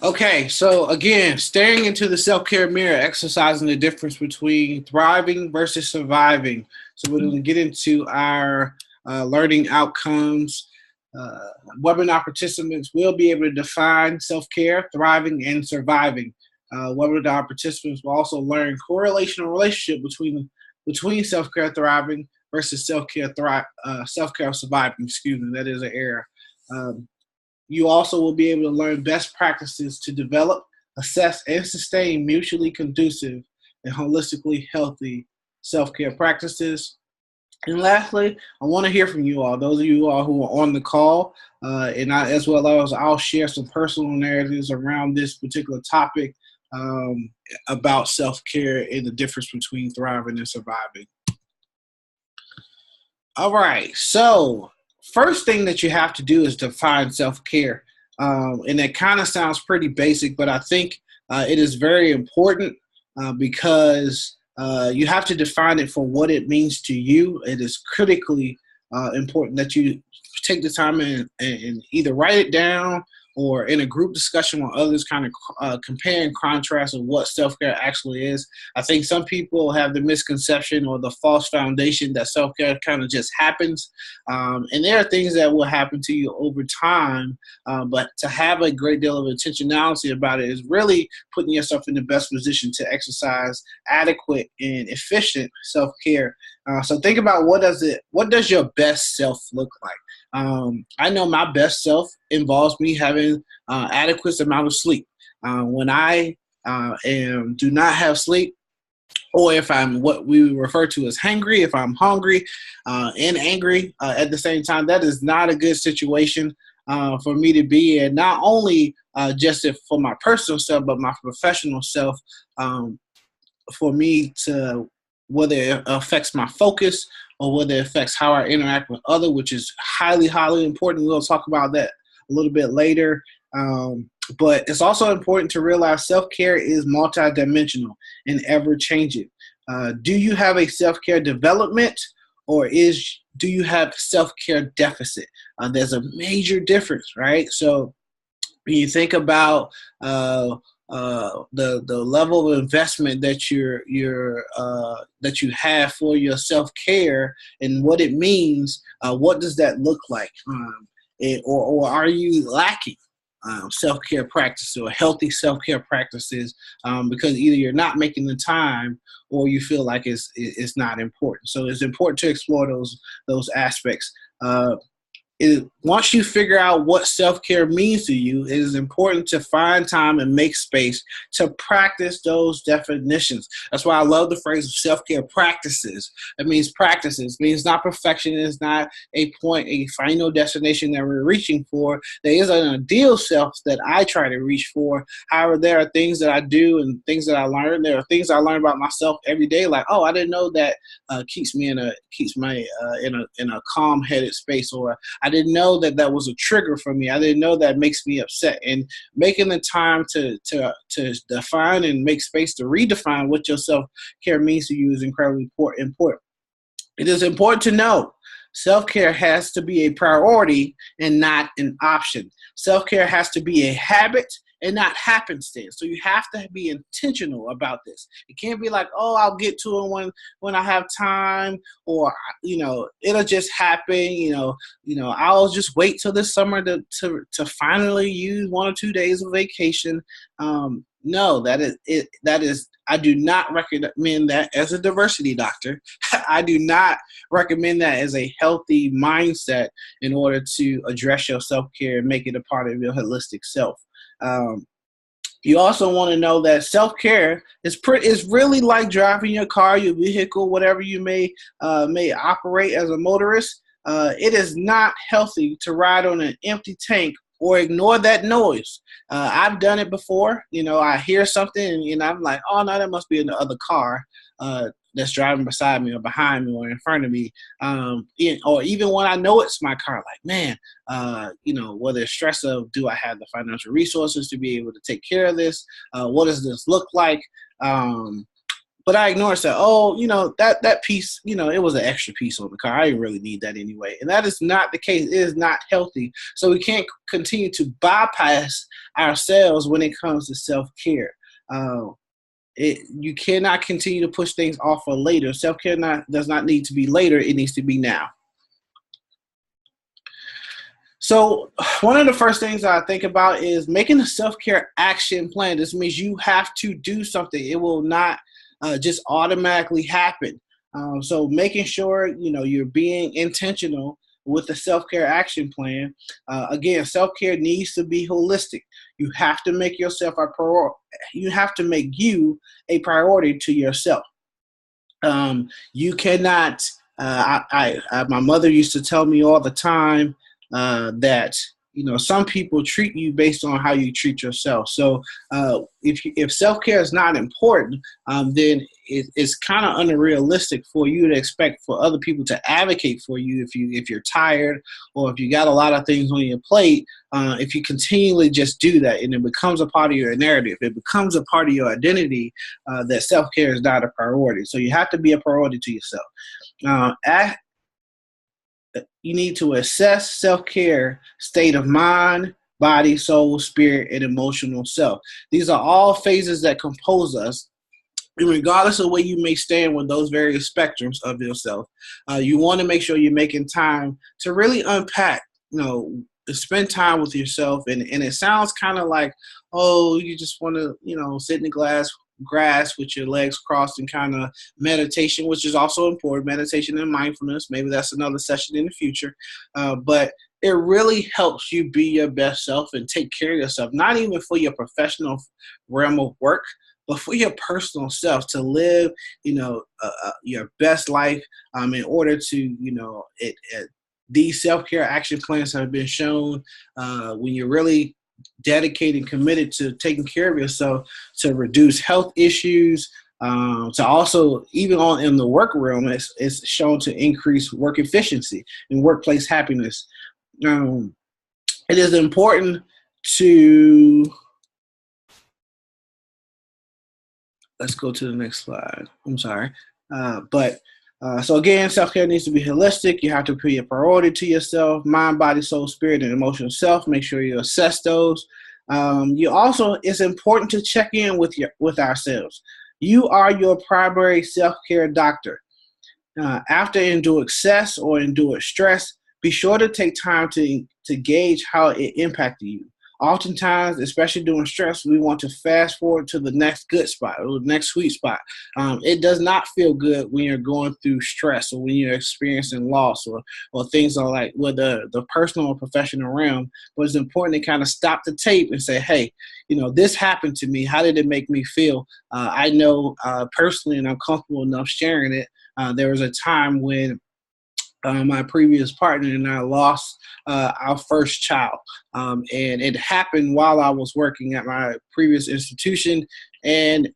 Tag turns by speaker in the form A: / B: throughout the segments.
A: Okay, so again, staring into the self-care mirror, exercising the difference between thriving versus surviving. So we're going to get into our learning outcomes. Uh, Webinar participants will be able to define self-care, thriving, and surviving. Webinar participants will also learn correlational relationship between self-care, thriving versus self-care, surviving. Excuse me, that is an error. Um, you also will be able to learn best practices to develop, assess, and sustain mutually conducive and holistically healthy self care practices. And lastly, I want to hear from you all, those of you all who are on the call, as well as I'll share some personal narratives around this particular topic um, about self care and the difference between thriving and surviving. All right. So, first thing that you have to do is define self care. And it kind of sounds pretty basic, but I think it is very important because you have to define it for what it means to you. It is critically important that you take the time and either write it down or in a group discussion with others, kind of compare and contrast of what self care actually is. I think some people have the misconception or the false foundation that self care kind of just happens. And there are things that will happen to you over time, but to have a great deal of intentionality about it is really putting yourself in the best position to exercise adequate and efficient self care. So think about what does your best self look like? I know my best self involves me having adequate amount of sleep. When I do not have sleep, or if I'm what we refer to as hangry, if I'm hungry and angry at the same time, that is not a good situation for me to be in. Not only just for my personal self, but my professional self. For me to whether it affects my focus or whether it affects how I interact with others, which is highly, highly important. We'll talk about that a little bit later. But it's also important to realize self-care is multidimensional and ever-changing. Do you have a self-care development or do you have self-care deficit? There's a major difference, right? So when you think about the level of investment that that you have for your self care and what it means, what does that look like, or are you lacking self care practices or healthy self care practices because either you're not making the time or you feel like it's not important. So it's important to explore those aspects. Once you figure out what self-care means to you, it is important to find time and make space to practice those definitions. That's why I love the phrase of self-care practices. It means practices. It means not perfection. It's not a point, a final destination that we're reaching for. There is an ideal self that I try to reach for. However, there are things that I do and things that I learn. There are things I learn about myself every day. Like, oh, I didn't know that keeps me in a calm-headed space, or I didn't know that was a trigger for me. I didn't know that makes me upset. And making the time to define and make space to redefine what your self care means to you is incredibly important. It is important to know self care has to be a priority and not an option. Self care has to be a habit and not happenstance. So you have to be intentional about this. It can't be like, oh, I'll get to it when I have time, or it'll just happen. I'll just wait till this summer to finally use 1 or 2 days of vacation. No, that is it. That is, I do not recommend that as a diversity doctor. I do not recommend that as a healthy mindset in order to address your self care and make it a part of your holistic self. Um, you also want to know that self-care is really like driving your car, your vehicle, whatever you may operate as a motorist. It is not healthy to ride on an empty tank or ignore that noise. I've done it before. I hear something and I'm like, oh no, that must be in the other car that's driving beside me or behind me or in front of me. Or even when I know it's my car, like, man, whether it's stress of, do I have the financial resources to be able to take care of this? What does this look like? But I ignore and say, oh, that piece, it was an extra piece on the car. I didn't really need that anyway. And that is not the case. It is not healthy. So we can't continue to bypass ourselves when it comes to self-care. You cannot continue to push things off for later. Self-care does not need to be later. It needs to be now. So one of the first things I think about is making a self-care action plan. This means you have to do something. It will not just automatically happen. So making sure, you're being intentional with the self-care action plan. Again, self-care needs to be holistic. You have to make yourself you have to make you a priority to yourself. You cannot, my mother used to tell me all the time, that some people treat you based on how you treat yourself. So if self-care is not important, then it's kind of unrealistic for you to expect for other people to advocate for you if you're tired or if you got a lot of things on your plate. If you continually just do that and it becomes a part of your narrative, it becomes a part of your identity, that self-care is not a priority. So you have to be a priority to yourself. You need to assess self-care state of mind, body, soul, spirit, and emotional self. These are all phases that compose us. And regardless of where you may stand with those various spectrums of yourself, you want to make sure you're making time to really unpack, spend time with yourself. And it sounds kind of like, oh, you just want to, sit in the grass with your legs crossed and kind of meditation, which is also important, meditation and mindfulness. Maybe that's another session in the future. But it really helps you be your best self and take care of yourself, not even for your professional realm of work, but for your personal self, to live, your best life, in order to, these self-care action plans have been shown, when you're really dedicated and committed to taking care of yourself, to reduce health issues, to also, even in the work realm, it's shown to increase work efficiency and workplace happiness. It is important to, let's go to the next slide. I'm sorry. So again, self-care needs to be holistic. You have to be a priority to yourself, mind, body, soul, spirit, and emotional self. Make sure you assess those. It's important to check in with ourselves. You are your primary self-care doctor. After enduring excess or endured stress, be sure to take time to gauge how it impacted you. Oftentimes, especially during stress, we want to fast forward to the next good spot or the next sweet spot. It does not feel good when you're going through stress or when you're experiencing loss or things like whether the personal or professional realm. But it's important to kind of stop the tape and say, hey, this happened to me. How did it make me feel? I know personally, and I'm comfortable enough sharing it. There was a time when my previous partner and I lost our first child. And it happened while I was working at my previous institution and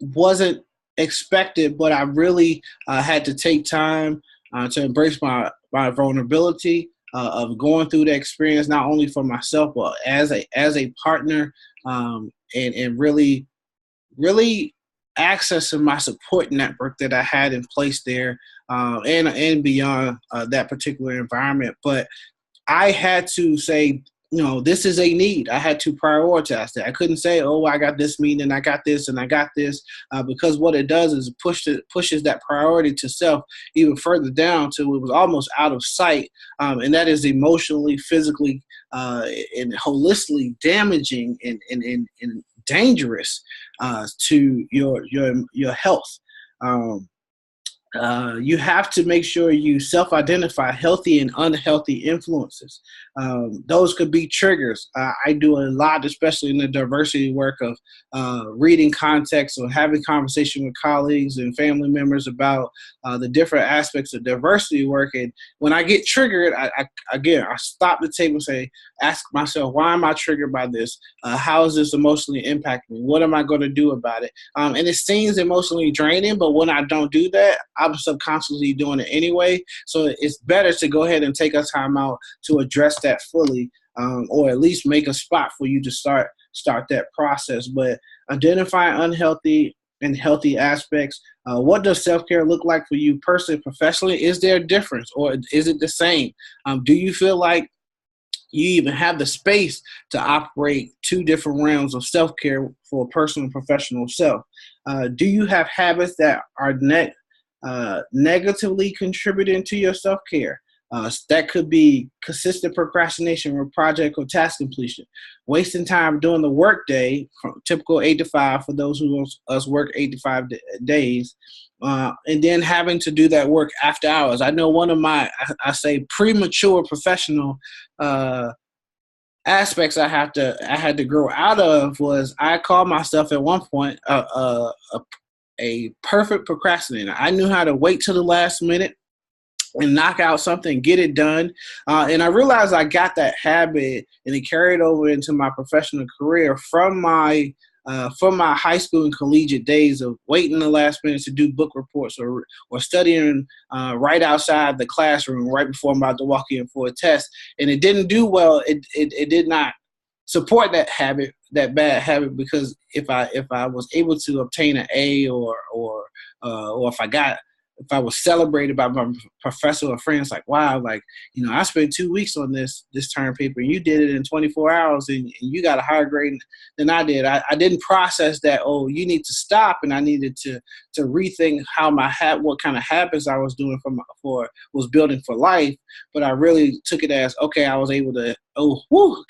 A: wasn't expected, but I really had to take time to embrace my vulnerability of going through the experience, not only for myself, but as a partner, and really accessing my support network that I had in place there, and beyond that particular environment. But I had to say, this is a need. I had to prioritize that. I couldn't say, oh, I got this meeting, I got this, and I got this, because what it does is pushes that priority to self even further down till it was almost out of sight. And that is emotionally, physically, and holistically damaging and dangerous to your health. You have to make sure you self-identify healthy and unhealthy influences. Those could be triggers. I do a lot, especially in the diversity work, of reading context or having conversation with colleagues and family members about the different aspects of diversity work. And when I get triggered, I stop the table and ask myself, why am I triggered by this? How is this emotionally impacting me? What am I going to do about it? And it seems emotionally draining, but when I don't do that, I'm subconsciously doing it anyway. So it's better to go ahead and take a time out to address that fully, or at least make a spot for you to start that process. But identify unhealthy and healthy aspects. What does self-care look like for you personally, professionally? Is there a difference, or is it the same? Do you feel like you even have the space to operate two different realms of self-care for a personal and professional self? Do you have habits that are negatively contributing to your self-care? That could be consistent procrastination with project or task completion, wasting time during the workday, from typical 8 to 5 for those who us work 8 to 5 days, and then having to do that work after hours. I know one of my, I say, premature professional aspects I had to grow out of was I called myself at one point a perfect procrastinator. I knew how to wait till the last minute and knock out something, get it done. And I realized I got that habit, and it carried over into my professional career from my high school and collegiate days of waiting the last minute to do book reports or studying right outside the classroom right before I'm about to walk in for a test. And it didn't do well. It did not support that habit, that bad habit, because if I was able to obtain an A or if I was celebrated by my professor or friends, like, wow, like, I spent 2 weeks on this term paper, and you did it in 24 hours, and you got a higher grade than I did. I didn't process that, oh, you need to stop, and I needed to rethink how what kind of habits I was doing was building for life. But I really took it as, okay, I was able to,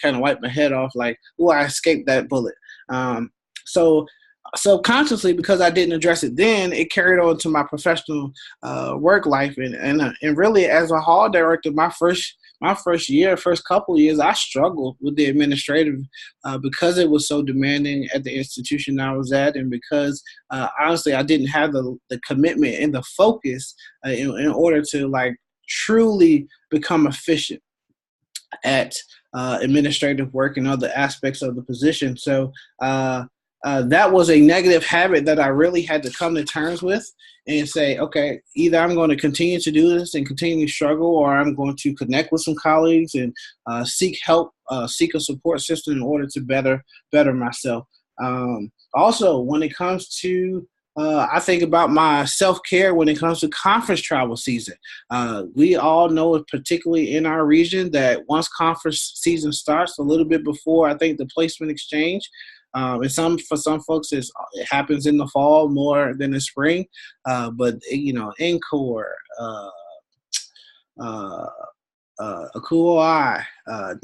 A: kind of wipe my head off, like, I escaped that bullet. So subconsciously, because I didn't address it then, it carried on to my professional work life, and really, as a hall director, my first couple of years, I struggled with the administrative because it was so demanding at the institution I was at, and because honestly, I didn't have the commitment and the focus in order to like truly become efficient at administrative work and other aspects of the position. So that was a negative habit that I really had to come to terms with and say, okay, either I'm going to continue to do this and continue to struggle, or I'm going to connect with some colleagues and seek help, seek a support system in order to better myself. Also, when it comes to I think about my self-care when it comes to conference travel season. We all know, particularly in our region, that once conference season starts, a little bit before, I think, the placement exchange, and for some folks, it happens in the fall more than the spring. But Encore, Akuoi,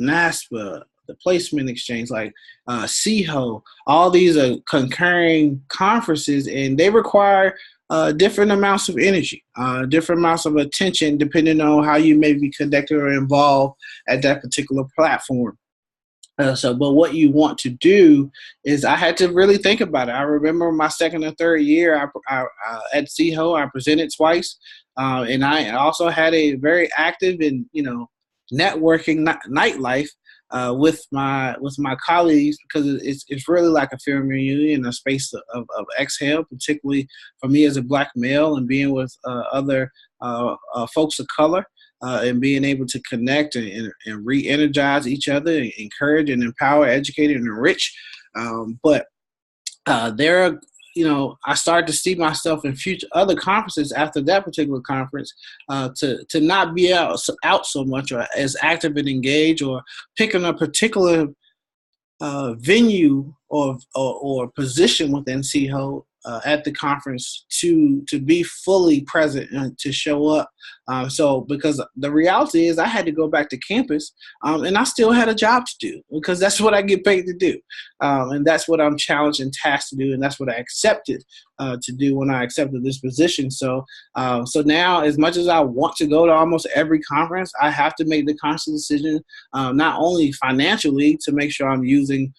A: NASPA, the placement exchange, like SEAHO, all these are concurring conferences, and they require different amounts of energy, different amounts of attention, depending on how you may be connected or involved at that particular platform. But what you want to do is, I had to really think about it. I remember my second or third year at SEAHO, I presented twice, and I also had a very active and networking nightlife with my colleagues, because it's really like a family reunion, a space of exhale, particularly for me as a Black male, and being with other folks of color. And being able to connect and re-energize each other, and encourage and empower, educate and enrich. But there are, I started to see myself in future other conferences after that particular conference to not be out so much, or as active and engaged, or picking a particular venue or position within SEAHO at the conference to be fully present and to show up. So because the reality is, I had to go back to campus, and I still had a job to do, because that's what I get paid to do. And that's what I'm challenged and tasked to do. And that's what I accepted to do when I accepted this position. So now, as much as I want to go to almost every conference, I have to make the conscious decision, not only financially, to make sure I'm utilizing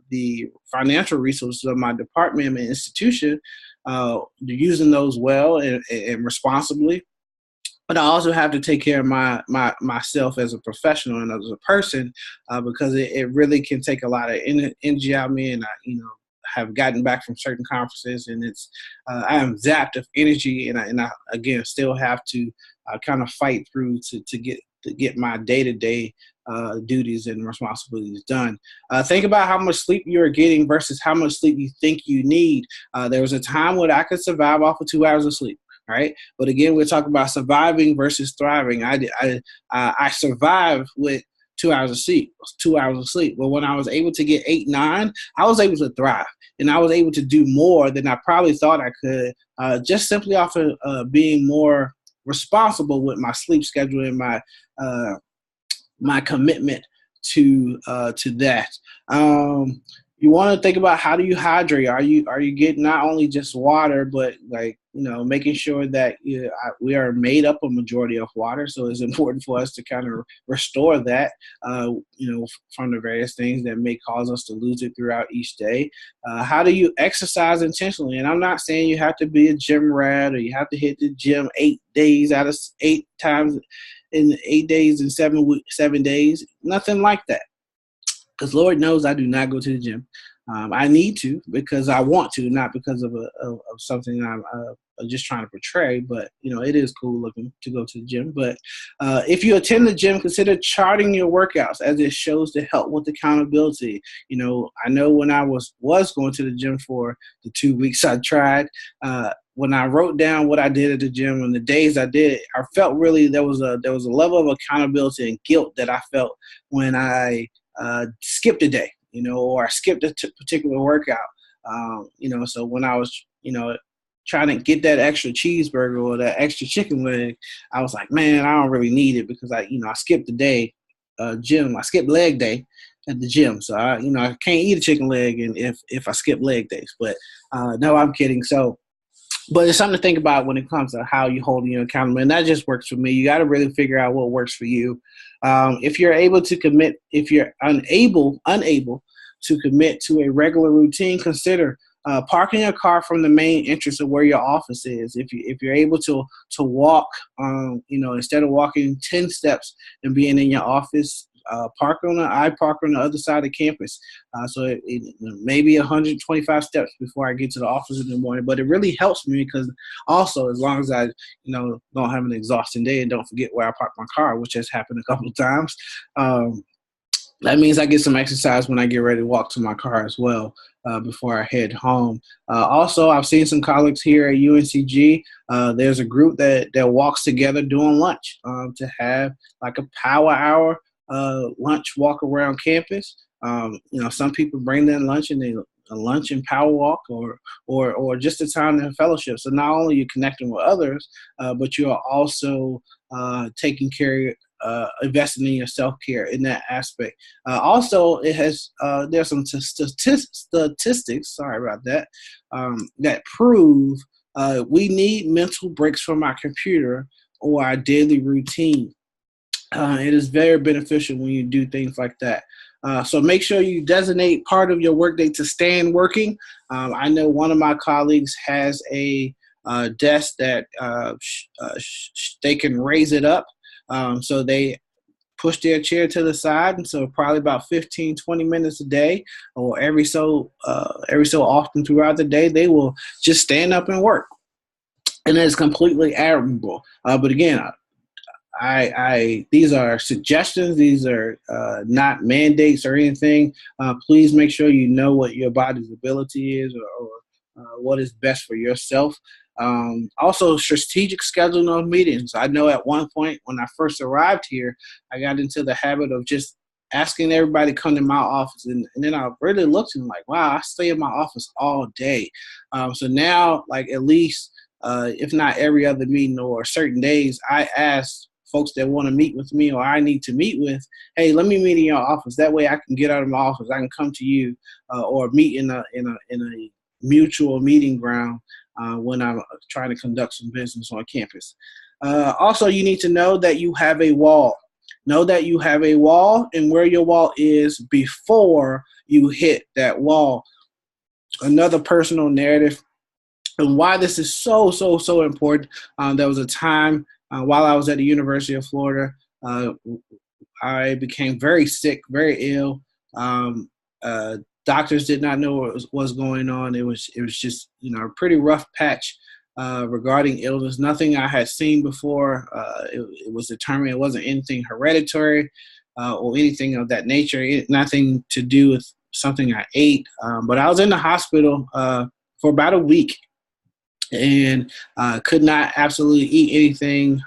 A: the financial resources of my department and institution, using those well and responsibly. But I also have to take care of myself as a professional and as a person, because it really can take a lot of energy out of me. And I, have gotten back from certain conferences, and I am zapped of energy, and I again still have to kind of fight through to get my day-to-day duties and responsibilities done. Think about how much sleep you're getting versus how much sleep you think you need. There was a time when I could survive off of 2 hours of sleep. Right, but again, we're talking about surviving versus thriving. I survived with 2 hours of sleep, 2 hours of sleep. But when I was able to get 8, 9, I was able to thrive, and I was able to do more than I probably thought I could, just simply off of being more responsible with my sleep schedule and my commitment to that. You want to think about, how do you hydrate? Are you getting not only just water, but making sure that we are made up a majority of water. So it's important for us to kind of restore that, from the various things that may cause us to lose it throughout each day. How do you exercise intentionally? And I'm not saying you have to be a gym rat or you have to hit the gym 8 days out of 8 times in 8 days and 7 days. Nothing like that. Because Lord knows I do not go to the gym. I need to because I want to, not because of something I'm just trying to portray. But, it is cool looking to go to the gym. But if you attend the gym, consider charting your workouts, as it shows to help with accountability. I know when I was going to the gym for the 2 weeks I tried, when I wrote down what I did at the gym and the days I did it, I felt really there was a level of accountability and guilt that I felt when I skipped a day, or I skipped a particular workout. So when I was, trying to get that extra cheeseburger or that extra chicken leg, I was like, man, I don't really need it because I skipped the day, gym. I skipped leg day at the gym. So I can't eat a chicken leg and if I skip leg days, but no, I'm kidding. So, but it's something to think about when it comes to how you hold your accountable. And that just works for me. You got to really figure out what works for you. If you're able to commit, if you're unable to commit to a regular routine, consider parking your car from the main entrance of where your office is. If you're able to walk, instead of walking 10 steps and being in your office, I park on the other side of campus. So it may be 125 steps before I get to the office in the morning, but it really helps me because also, as long as I, don't have an exhausting day and don't forget where I parked my car, which has happened a couple of times, that means I get some exercise when I get ready to walk to my car as well, before I head home. Also, I've seen some colleagues here at UNCG. There's a group that walks together during lunch, to have like a power hour lunch walk around campus. Some people bring their lunch and a lunch and power walk or just a time in fellowship. So not only you're connecting with others, but you are also taking care, investing in your self-care in that aspect. Also, it has there's some statistics, sorry about that, that prove we need mental breaks from our computer or our daily routine. It is very beneficial when you do things like that. So make sure you designate part of your workday to stand working. I know one of my colleagues has a desk that they can raise it up. So they push their chair to the side. And so probably about 15, 20 minutes a day or every so often throughout the day, they will just stand up and work. And it's completely admirable. But again, these are suggestions. These are not mandates or anything. Please make sure you know what your body's ability is or what is best for yourself. Also, strategic scheduling of meetings. I know at one point when I first arrived here, I got into the habit of just asking everybody to come to my office. And then I really looked and like, wow, I stay in my office all day. So now, like at least, if not every other meeting or certain days, I ask folks that want to meet with me or I need to meet with, hey, let me meet in your office. That way I can get out of my office. I can come to you or meet in a mutual meeting ground when I'm trying to conduct some business on campus. Also, you need to know that you have a wall. Know that you have a wall and where your wall is before you hit that wall. Another personal narrative and why this is so important. There was a time while I was at the University of Florida, I became very sick, very ill. Doctors did not know what was going on. It was just a pretty rough patch regarding illness. Nothing I had seen before. It was determined it wasn't anything hereditary. or anything of that nature. Nothing to do with something I ate. But I was in the hospital for about a week, and could not absolutely eat anything.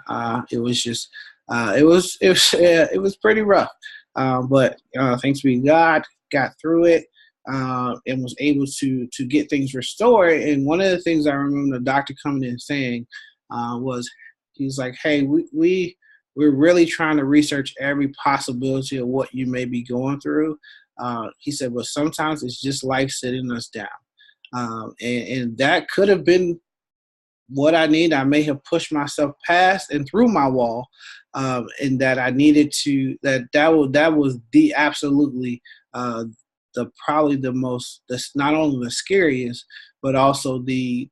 A: It was just it was pretty rough. But thanks be God, got through it. And was able to get things restored. And one of the things I remember the doctor coming in saying was, he's like, "Hey, we're really trying to research every possibility of what you may be going through." He said, "But sometimes it's just life sitting us down." And that could have been what I need. I may have pushed myself past and through my wall, and that I needed to. That was the absolutely probably the most. That's not only the scariest, but also the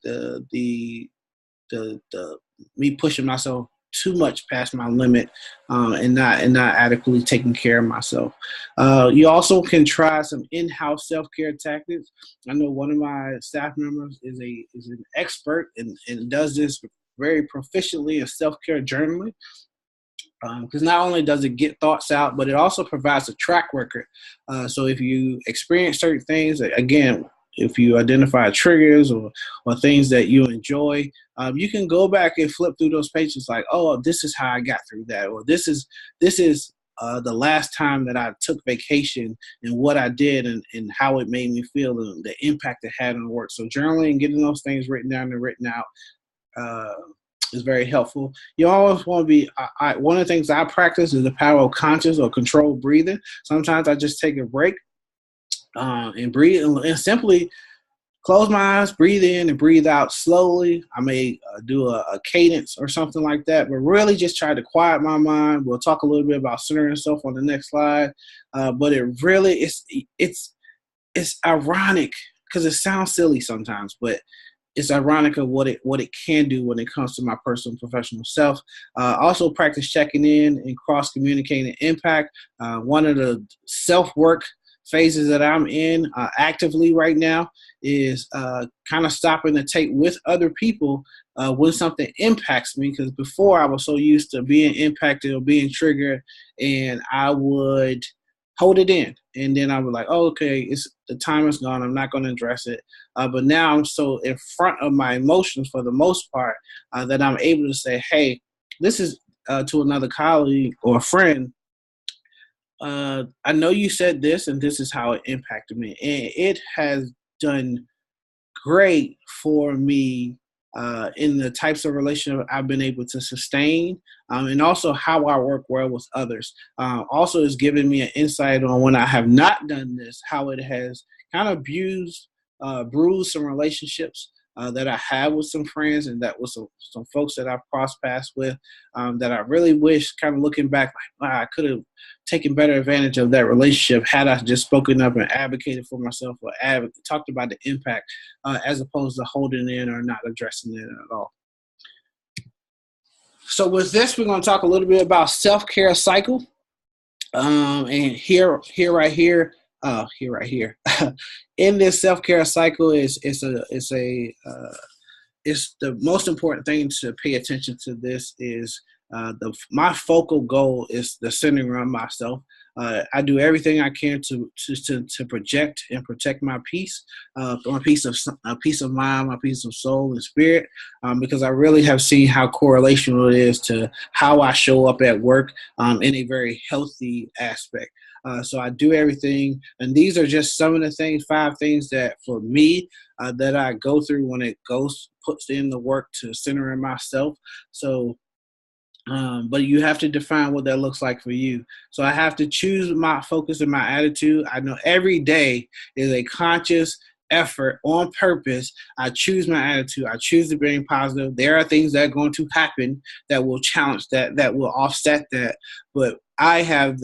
A: me pushing myself too much past my limit, and not adequately taking care of myself. You also can try some in-house self-care tactics. I know one of my staff members is an expert and does this very proficiently in self-care journaling. Because not only does it get thoughts out, but it also provides a track record. So if you experience certain things, again, if you identify triggers or things that you enjoy, you can go back and flip through those pages like, oh, this is how I got through that, or this is the last time that I took vacation and what I did and how it made me feel and the impact it had on work. So journaling and getting those things written down and written out is very helpful. You always want to be, one of the things I practice is the power of conscious or controlled breathing. Sometimes I just take a break and breathe and simply close my eyes, breathe in and breathe out slowly. I may do a cadence or something like that, but really just try to quiet my mind. We'll talk a little bit about centering yourself on the next slide. But it really, it's ironic because it sounds silly sometimes, but it's ironic of what it can do when it comes to my personal and professional self. Also practice checking in and cross-communicating impact. One of the self-work phases that I'm in actively right now is kind of stopping to take with other people when something impacts me. Because before I was so used to being impacted or being triggered, and I would hold it in. And then I was like, oh, okay, the time is gone. I'm not going to address it. But now I'm so in front of my emotions for the most part that I'm able to say, hey, this is to another colleague or a friend. I know you said this, and this is how it impacted me. And it has done great for me in the types of relationship I've been able to sustain, and also how I work well with others. Also, it's given me an insight on when I have not done this, how it has kind of bruised some relationships that I have with some friends and that with some folks that I've crossed paths with, that I really wish, kind of looking back, like, wow, I could have taken better advantage of that relationship had I just spoken up and advocated for myself or talked about the impact as opposed to holding in or not addressing it at all. So with this, we're going to talk a little bit about self-care cycle. And here right here, in this self-care cycle it's the most important thing to pay attention to. This is my focal goal is the centering around myself. I do everything I can to project and protect my peace, my peace of mind, my peace of soul and spirit, because I really have seen how correlational it is to how I show up at work in a very healthy aspect. So I do everything, and these are just some of the 5 things that for me that I go through when it puts in the work to center in myself. So but you have to define what that looks like for you. So I have to choose my focus and my attitude. I know every day is a conscious effort on purpose. I choose my attitude. I choose to be positive. There are things that are going to happen that will challenge that will offset that. But I have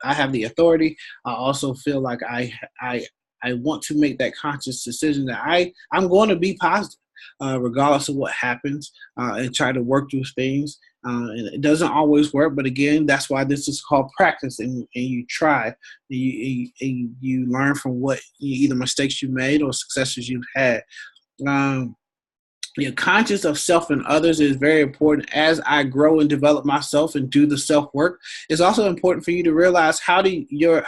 A: I have the authority. I also feel like I want to make that conscious decision that I'm going to be positive. Regardless of what happens, and try to work through things. And it doesn't always work, but again, that's why this is called practice. And you try, and you learn from what either mistakes you made or successes you've had. You're conscious of self and others is very important. As I grow and develop myself and do the self work, it's also important for you to realize how you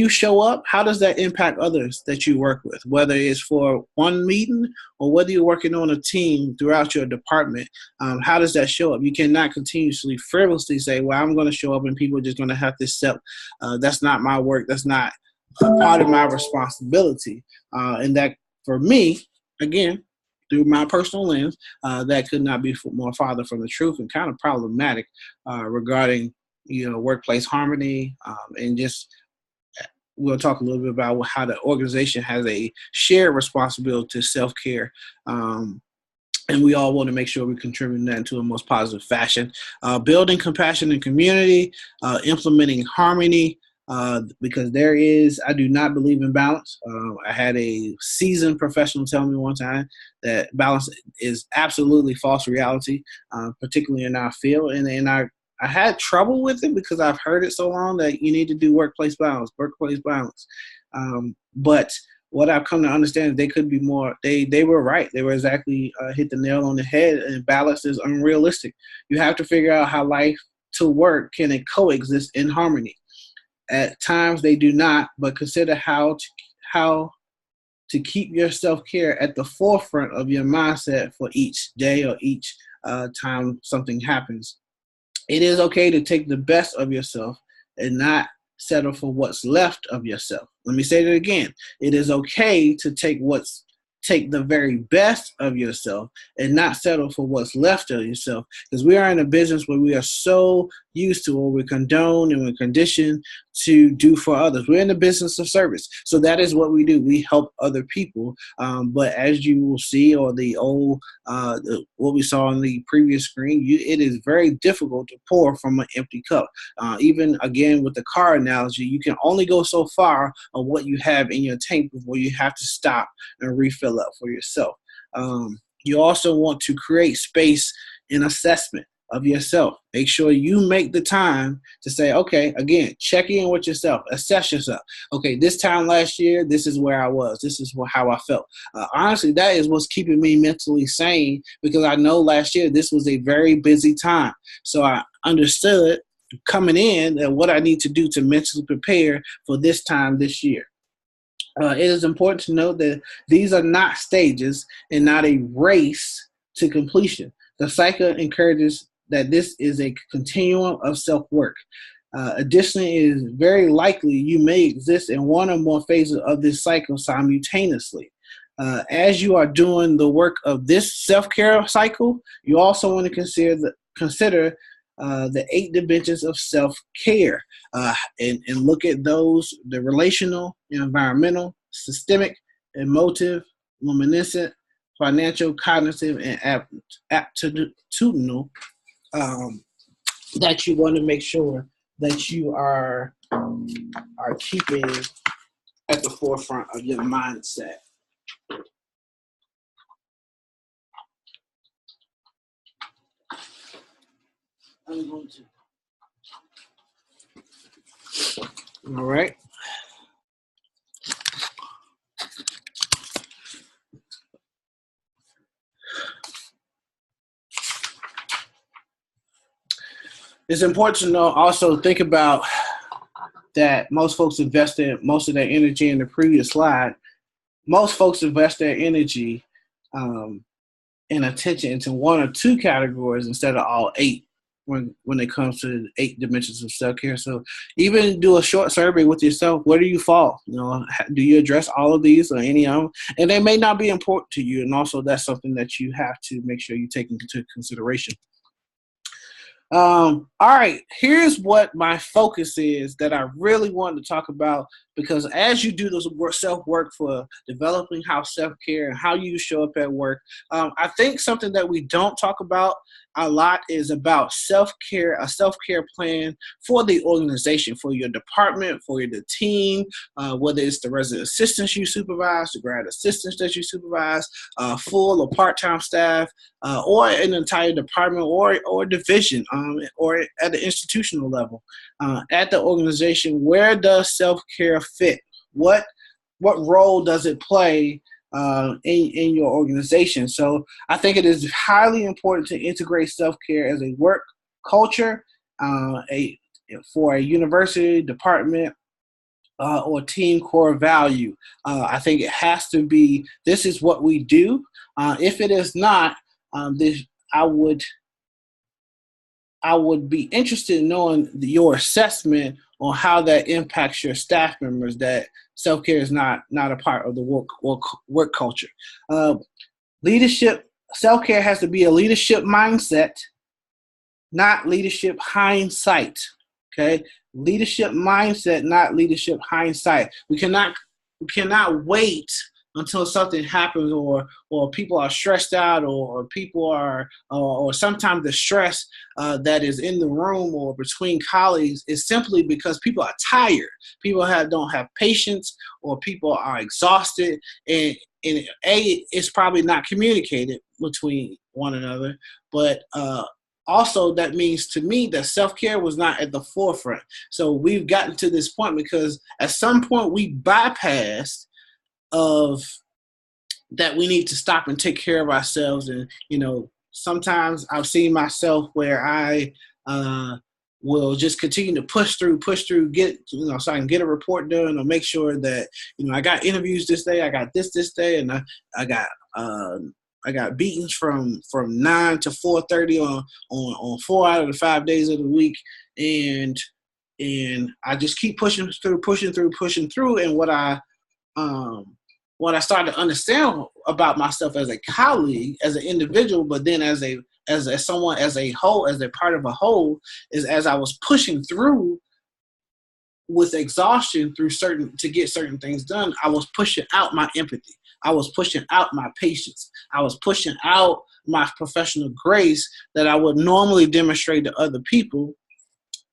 A: show up. How does that impact others that you work with, whether it's for one meeting or whether you're working on a team throughout your department. How does that show up? You cannot continuously frivolously say, well, I'm going to show up and people are just going to have to accept. That's not my work. That's not a part of my responsibility. And that, for me, again, through my personal lens, that could not be more farther from the truth, and kind of problematic regarding workplace harmony, and just we'll talk a little bit about how the organization has a shared responsibility to self-care. And we all want to make sure we contribute that into a most positive fashion. Building compassion and community, implementing harmony, because I do not believe in balance. I had a seasoned professional tell me one time that balance is absolutely false reality, particularly in our field. And I had trouble with it because I've heard it so long that you need to do workplace balance. But what I've come to understand is they could be more, they were right. They were exactly hit the nail on the head, and balance is unrealistic. You have to figure out how life to work can it coexist in harmony. At times they do not, but consider how to keep your self-care at the forefront of your mindset for each day or each time something happens. It is okay to take the best of yourself and not settle for what's left of yourself. Let me say that again. It is okay to take the very best of yourself and not settle for what's left of yourself, because we are in a business where we are so used to, or we're condoned and we're conditioned to do for others. We're in the business of service. So that is what we do. We help other people. But as you will see, or what we saw on the previous screen, it is very difficult to pour from an empty cup. Even again, with the car analogy, you can only go so far of what you have in your tank before you have to stop and refill up for yourself. You also want to create space in assessment of yourself. Make sure you make the time to say, okay, again, check in with yourself, assess yourself. Okay, this time last year, this is where I was. This is how I felt. Honestly, that is what's keeping me mentally sane, because I know last year this was a very busy time. So I understood coming in and what I need to do to mentally prepare for this time this year. It is important to note that these are not stages and not a race to completion. The cycle encourages that this is a continuum of self-work. Additionally, it is very likely you may exist in one or more phases of this cycle simultaneously. As you are doing the work of this self-care cycle, you also want to consider the 8 dimensions of self-care, and look at those: the relational, environmental, systemic, emotive, luminescent, financial, cognitive, and aptitudinal, that you want to make sure that you are keeping at the forefront of your mindset. I'm going to. All right. It's important to know, also think about that most folks invested most of their energy in the previous slide. Most folks invest their energy and attention into 1 or 2 categories instead of all 8 when it comes to the 8 dimensions of self-care. So even do a short survey with yourself. Where do you fall? Do you address all of these or any of them? And they may not be important to you. And also that's something that you have to make sure you take into consideration. All right, here's what my focus is that I really wanted to talk about, because as you do this self-work for developing how self-care and how you show up at work, I think something that we don't talk about a lot is about self-care, a self-care plan for the organization, for your department, for the team, whether it's the resident assistants you supervise, the grad assistants that you supervise, full or part-time staff, or an entire department or division, or at the institutional level. At the organization, where does self-care fit? What role does it play in your organization. So I think it is highly important to integrate self-care as a work culture, for a university, department, or team core value. I think it has to be, this is what we do. If it is not, this I would be interested in knowing your assessment on how that impacts your staff members, that self-care is not a part of the work culture. Leadership, self-care has to be a leadership mindset, not leadership hindsight. Okay? Leadership mindset, not leadership hindsight. We cannot wait until something happens, or people are stressed out, or people are, or sometimes the stress that is in the room or between colleagues is simply because people are tired. People don't have patience, or people are exhausted, and it's probably not communicated between one another. But also, that means to me that self-care was not at the forefront. So we've gotten to this point because at some point we bypassed of that we need to stop and take care of ourselves. And, sometimes I've seen myself where I will just continue to push through, get, so I can get a report done, or make sure that, I got interviews this day, I got this day, and I got beatings from 9 to 4:30 on 4 out of the 5 days of the week. And I just keep pushing through. And what I started to understand about myself as a colleague, as an individual, but then as someone, as a whole, as a part of a whole, is as I was pushing through with exhaustion to get certain things done, I was pushing out my empathy. I was pushing out my patience. I was pushing out my professional grace that I would normally demonstrate to other people,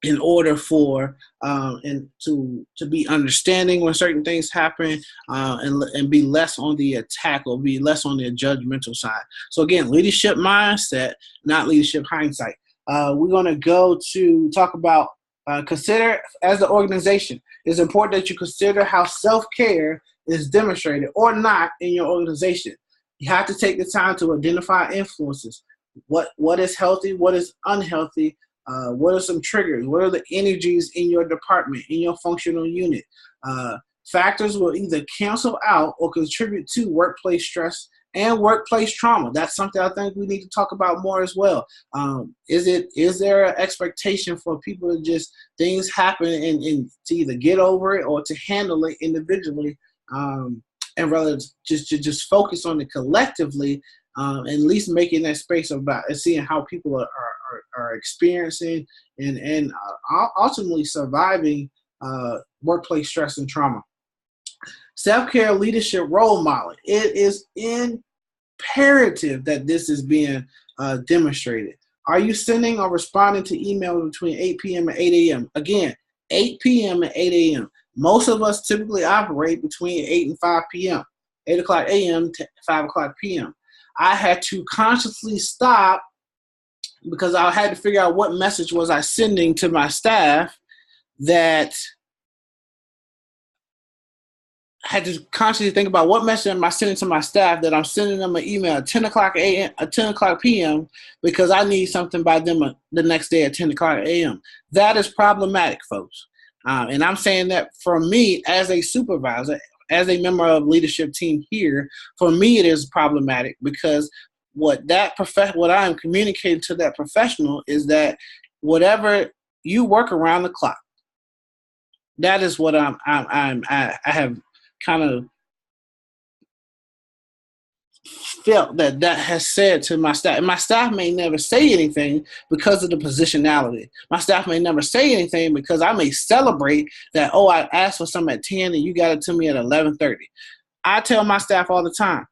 A: in order for and to be understanding when certain things happen, and be less on the attack, or be less on the judgmental side. So again, leadership mindset, not leadership hindsight. We're going to go to talk about consider, as the organization, it's important that you consider how self-care is demonstrated or not in your organization. You have to take the time to identify influences. What is healthy? What is unhealthy? What are some triggers? What are the energies in your department, in your functional unit? Factors will either cancel out or contribute to workplace stress and workplace trauma. That's something I think we need to talk about more as well. Is there an expectation for people to just, things happen and to either get over it or to handle it individually, and rather just focus on it collectively, at least making that space about and seeing how people are experiencing and ultimately surviving workplace stress and trauma. Self-care leadership role model. It is imperative that this is being demonstrated. Are you sending or responding to emails between 8 p.m. and 8 a.m.? Again, 8 p.m. and 8 a.m. Most of us typically operate between 8 and 5 p.m., 8 o'clock a.m. to 5 o'clock p.m. I had to consciously stop because I had to figure out what message was I sending to my staff, that I had to consciously think about what message am I sending to my staff, that I'm sending them an email at 10 o'clock a.m. at 10 o'clock p.m. because I need something by them the next day at 10 o'clock a.m. That is problematic, folks. And I'm saying that for me as a supervisor, as a member of leadership team here, for me it is problematic, because what I am communicating to that professional is that whatever you work around the clock. That is what I have kind of felt that has said to my staff. And my staff may never say anything because of the positionality. My staff may never say anything because I may celebrate that, oh, I asked for something at 10 and you got it to me at 11:30. I tell my staff all the time,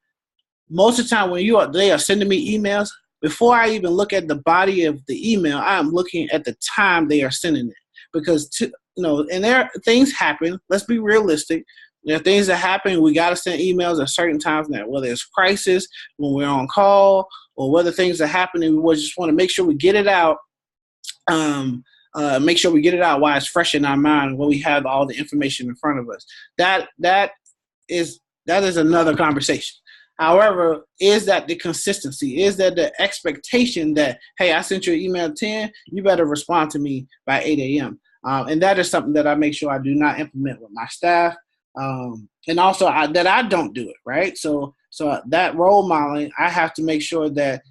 A: most of the time when they are sending me emails, before I even look at the body of the email, I am looking at the time they are sending it. Because, and things happen. Let's be realistic. There are things that happen. We got to send emails at certain times now, whether it's crisis, when we're on call, or whether things are happening. We just want to make sure we get it out. Make sure we get it out while it's fresh in our mind, when we have all the information in front of us. That is another conversation. However, is that the consistency? Is that the expectation that, hey, I sent you an email at 10, you better respond to me by 8 a.m. And that is something that I make sure I do not implement with my staff. And also that I don't do it, right? So that role modeling, I have to make sure that,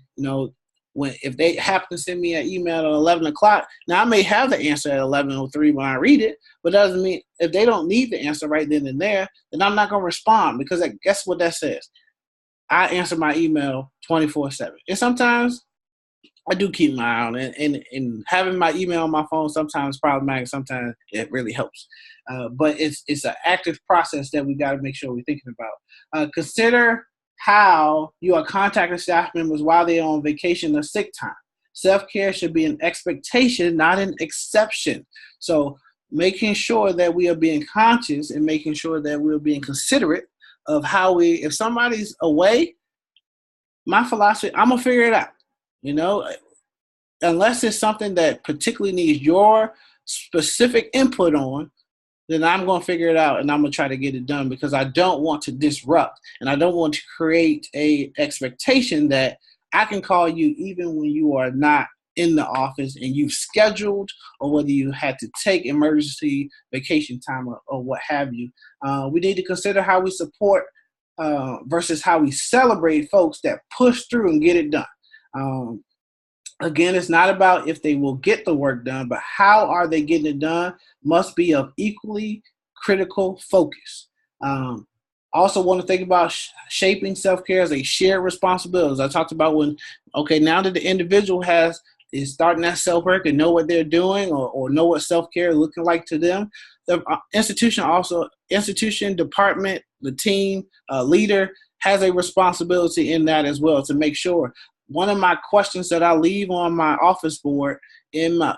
A: if they happen to send me an email at 11 o'clock, now I may have the answer at 11:03 when I read it, but that doesn't mean if they don't need the answer right then and there, then I'm not going to respond, because guess what that says? I answer my email 24/7. And sometimes I do keep my eye on it, and having my email on my phone sometimes is problematic. Sometimes it really helps. But it's an active process that we got to make sure we're thinking about. Consider how you are contacting staff members while they're on vacation or sick time. Self-care should be an expectation, not an exception. So making sure that we are being conscious and making sure that we're being considerate of how if somebody's away, my philosophy, I'm going to figure it out. Unless it's something that particularly needs your specific input on, then I'm going to figure it out and I'm going to try to get it done, because I don't want to disrupt and I don't want to create a expectation that I can call you even when you are not in the office and you've scheduled, or whether you had to take emergency vacation time or what have you. We need to consider how we support versus how we celebrate folks that push through and get it done. Again, it's not about if they will get the work done, but how are they getting it done must be of equally critical focus. Also want to think about shaping self-care as a shared responsibility. As I talked about now that the individual is starting that self-work and know what they're doing, or know what self-care is looking like to them, the institution, department, the team, leader has a responsibility in that as well, to make sure. One of my questions that I leave on my office board in my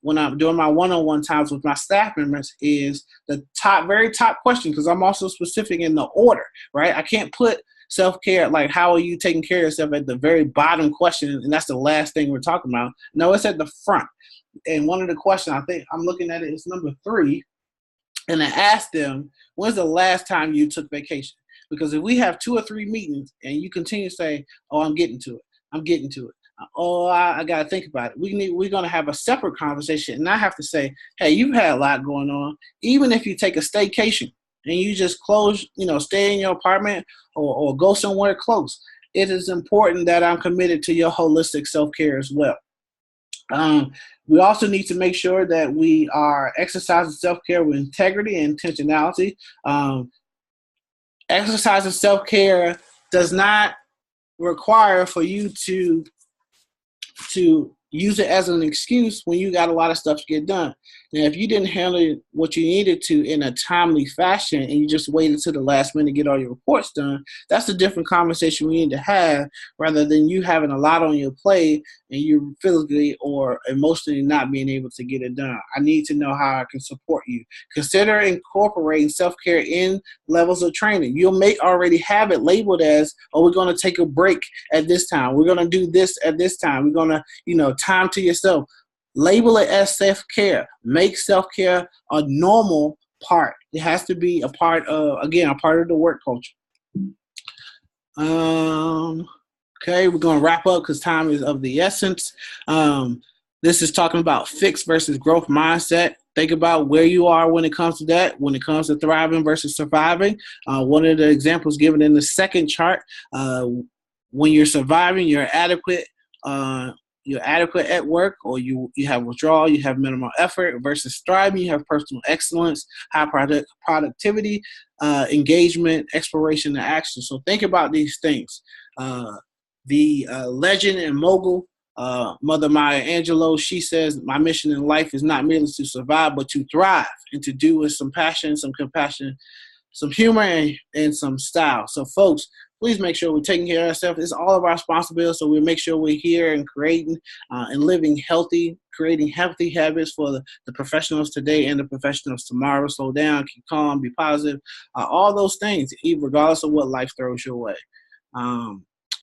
A: when I'm doing my one-on-one times with my staff members is the very top question, because I'm also specific in the order, right? I can't put self-care, like how are you taking care of yourself, at the very bottom question, and that's the last thing we're talking about. No, it's at the front. And one of the questions, I think I'm looking at it, is number 3, and I asked them, when's the last time you took vacation? Because if we have 2 or 3 meetings and you continue to say, oh, I'm getting to it. Oh, I got to think about it. We're going to have a separate conversation. And I have to say, hey, you've had a lot going on. Even if you take a staycation and you just stay in your apartment or go somewhere close, it is important that I'm committed to your holistic self-care as well. We also need to make sure that we are exercising self-care with integrity and intentionality. Exercising self-care does not require for you to use it as an excuse when you got a lot of stuff to get done. Now, if you didn't handle what you needed to in a timely fashion and you just waited to the last minute to get all your reports done, that's a different conversation we need to have, rather than you having a lot on your plate and you physically or emotionally not being able to get it done. I need to know how I can support you. Consider incorporating self-care in levels of training. You may already have it labeled as, oh, we're going to take a break at this time. We're going to do this at this time. We're going to, time to yourself. Label it as self-care. Make self-care a normal part. It has to be a part of the work culture. Okay, we're going to wrap up because time is of the essence. This is talking about fixed versus growth mindset. Think about where you are when it comes to that, when it comes to thriving versus surviving. One of the examples given in the second chart, when you're surviving, you're adequate at work, or you have withdrawal, you have minimal effort, versus thriving, you have personal excellence, high productivity, engagement, exploration, and action. So think about these things. The legend and mogul, Mother Maya Angelou, she says, my mission in life is not merely to survive, but to thrive, and to do with some passion, some compassion, some humor, and some style. So folks, please make sure we're taking care of ourselves. It's all of our responsibility, so we make sure we're here and creating and living healthy, creating healthy habits for the professionals today and the professionals tomorrow. Slow down, keep calm, be positive, all those things, regardless of what life throws your way.